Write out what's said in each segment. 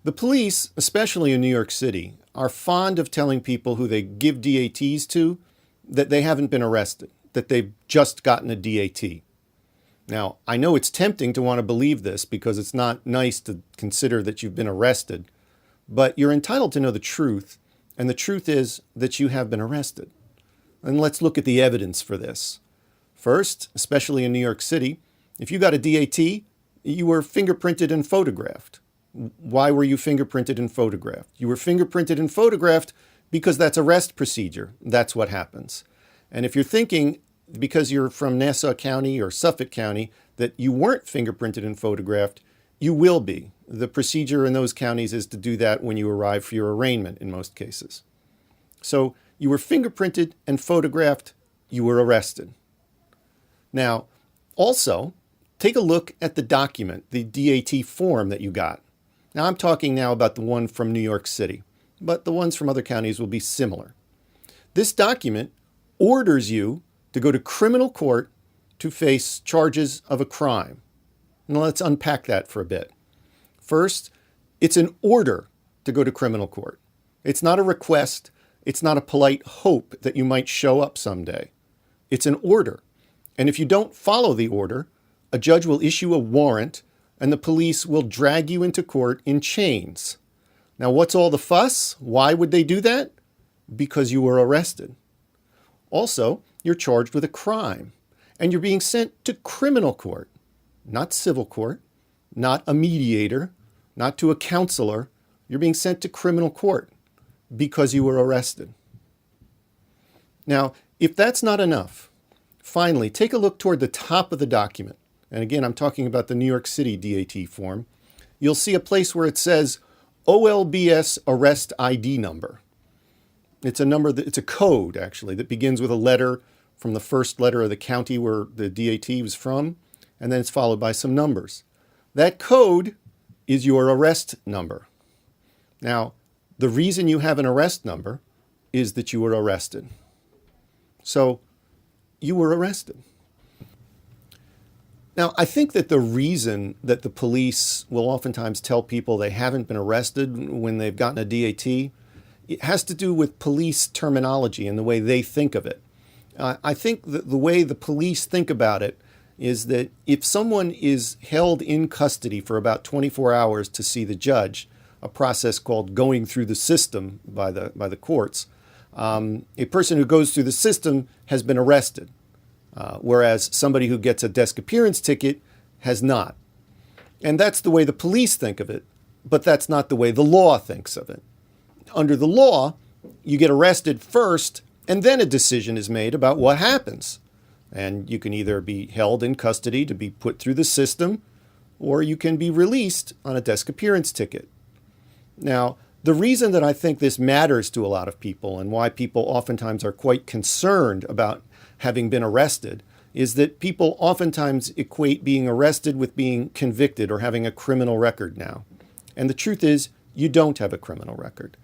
The police, especially in New York City, are fond of telling people who they give DATs to that they haven't been arrested, that they've just gotten a DAT. Now, I know it's tempting to want to believe this because it's not nice to consider that you've been arrested, but you're entitled to know the truth, and the truth is that you have been arrested. And let's look at the evidence for this. First, especially in New York City, if you got a DAT, you were fingerprinted and photographed. Why were you fingerprinted and photographed? You were fingerprinted and photographed because that's arrest procedure. That's what happens. And if you're thinking, because you're from Nassau County or Suffolk County, that you weren't fingerprinted and photographed, you will be. The procedure in those counties is to do that when you arrive for your arraignment in most cases. So you were fingerprinted and photographed, you were arrested. Now, also, take a look at the document, the DAT form that you got. Now, I'm talking now about the one from New York City, but the ones from other counties will be similar. This document orders you to go to criminal court to face charges of a crime. Now, let's unpack that for a bit. First, it's an order to go to criminal court. It's not a request. It's not a polite hope that you might show up someday. It's an order. And if you don't follow the order, a judge will issue a warrant and the police will drag you into court in chains. Now, what's all the fuss? Why would they do that? Because you were arrested. Also, you're charged with a crime and you're being sent to criminal court, not civil court, not a mediator, not to a counselor. You're being sent to criminal court because you were arrested. Now, if that's not enough, finally, take a look toward the top of the document. And again, I'm talking about the New York City DAT form. You'll see a place where it says OLBS arrest ID number. It's a number it's a code actually that begins with a letter from the first letter of the county where the DAT was from, and then it's followed by some numbers. That code is your arrest number. Now, the reason you have an arrest number is that you were arrested. So, you were arrested. Now, I think that the reason that the police will oftentimes tell people they haven't been arrested when they've gotten a DAT, it has to do with police terminology and the way they think of it. I think that the way the police think about it is that if someone is held in custody for about 24 hours to see the judge, a process called going through the system by the courts, a person who goes through the system has been arrested. Whereas somebody who gets a desk appearance ticket has not. And that's the way the police think of it, but that's not the way the law thinks of it. Under the law, you get arrested first, and then a decision is made about what happens. And you can either be held in custody to be put through the system, or you can be released on a desk appearance ticket. Now, the reason that I think this matters to a lot of people and why people oftentimes are quite concerned about having been arrested is that people oftentimes equate being arrested with being convicted or having a criminal record now. And the truth is, you don't have a criminal record.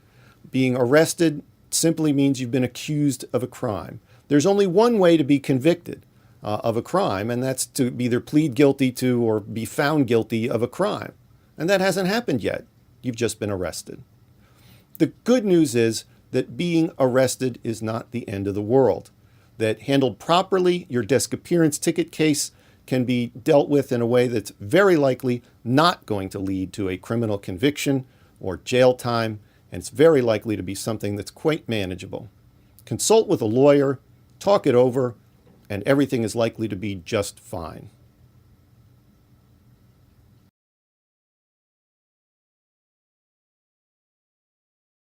Being arrested simply means you've been accused of a crime. There's only one way to be convicted of a crime, and that's to either plead guilty to or be found guilty of a crime. And that hasn't happened yet. You've just been arrested. The good news is that being arrested is not the end of the world. That handled properly, your desk appearance ticket case can be dealt with in a way that's very likely not going to lead to a criminal conviction or jail time, and it's very likely to be something that's quite manageable. Consult with a lawyer, talk it over, and everything is likely to be just fine.